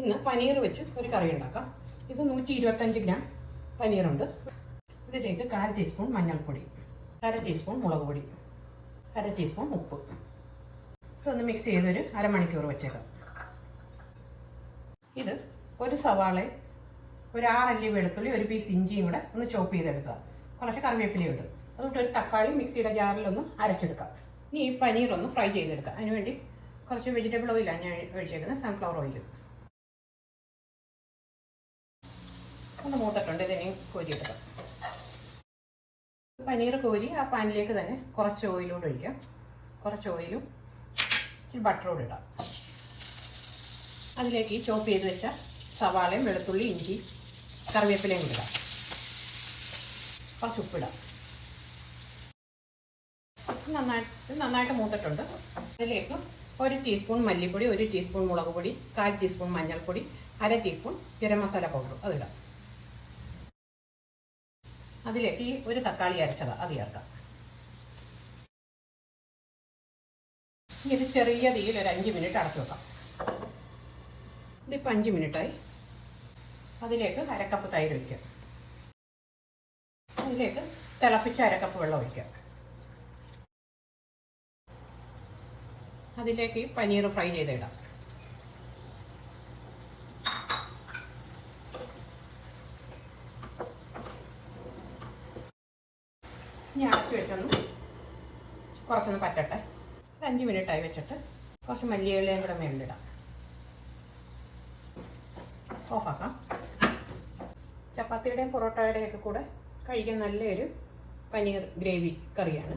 ഇന്ന് പനീർ വെച്ച് ഒരു കറി ഉണ്ടാക്കാം. ഇത് 125 ഗ്രാം പനീറുണ്ട്. ഇതിലേക്ക് 1/4 ടീസ്പൂൺ മഞ്ഞൾപ്പൊടി, 1/2 ടീസ്പൂൺ മുളക് പൊടി, 1/2 ടീസ്പൂൺ ഉപ്പ്. ഇതൊന്ന് മിക്സ് ചെയ്തൊരു അരമണിക്കൂർ വെച്ചേക്കാം. ഇത് ഒരു സവാള, ഒരു 6 അല്ലി വെളുത്തുള്ളി, ഒരു പീസ് ഇഞ്ചിയും കൂടെ ഒന്ന് ചോപ്പ് ചെയ്തെടുക്കുക. കുറച്ച് കറിവേപ്പിലയുണ്ട്. അതുകൊണ്ട് ഒരു തക്കാളി മിക്സിയുടെ ജാറിലൊന്ന് അരച്ചെടുക്കാം. ഇനി ഈ പനീർ ഒന്ന് ഫ്രൈ ചെയ്തെടുക്കാം. അതിനുവേണ്ടി കുറച്ച് വെജിറ്റബിൾ ഓയിലാണ് ഞാൻ ഒഴിച്ചേക്കുന്നത്, സൺഫ്ലവർ ഓയിൽ. ഒന്ന് മൂത്തിട്ടുണ്ട്. ഇതിനെയും കോരിയെടുക്കാം. പനീർ കോരി ആ പാനിലേക്ക് തന്നെ കുറച്ച് ഓയിലൂടെ ഒഴിക്കാം. കുറച്ച് ഓയിലും ഇച്ചിരി ബട്ടറോട് ഇടാം. അതിലേക്ക് ഈ ചോപ്പ് ചെയ്ത് വെച്ച സവാളയും വെളുത്തുള്ളി ഇഞ്ചി കറിവേപ്പിലയും ഇടാം. കുറച്ച് ഉപ്പിടാം. നന്നായിട്ട് മൂത്തിട്ടുണ്ട്. അതിലേക്ക് 1 ടീസ്പൂൺ മല്ലിപ്പൊടി, 1 ടീസ്പൂൺ മുളക് പൊടി, 1/4 ടീസ്പൂൺ മഞ്ഞൾപ്പൊടി, 1/2 ടീസ്പൂൺ ഗരം മസാല പൗഡർ അതിടാം. അതിലേക്ക് ഈ ഒരു തക്കാളി അരച്ചത് അത് ചേർക്കാം. ഇത് ചെറിയ തീയിൽ ഒരു 5 മിനിറ്റ് അടച്ചു വെക്കാം. ഇതിപ്പോൾ 5 മിനിറ്റായി. അതിലേക്ക് 1/2 കപ്പ് തൈര് ഒഴിക്കാം. അതിലേക്ക് തിളപ്പിച്ച 1/2 കപ്പ് വെള്ളം ഒഴിക്കാം. അതിലേക്ക് പനീർ ഫ്രൈ ചെയ്തിടാം. ഇനി അടച്ചു വെച്ചൊന്ന് കുറച്ചൊന്ന് പറ്റട്ടെ. 5 മിനിറ്റായി വെച്ചിട്ട് കുറച്ച് മല്ലിയിലയും കൂടെ മേളിലിടാം. ഓഫാക്കാം. ചപ്പാത്തിയുടെയും പൊറോട്ടയുടെയും ഒക്കെ കൂടെ കഴിക്കാൻ നല്ലൊരു പനീർ ഗ്രേവി കറിയാണ്.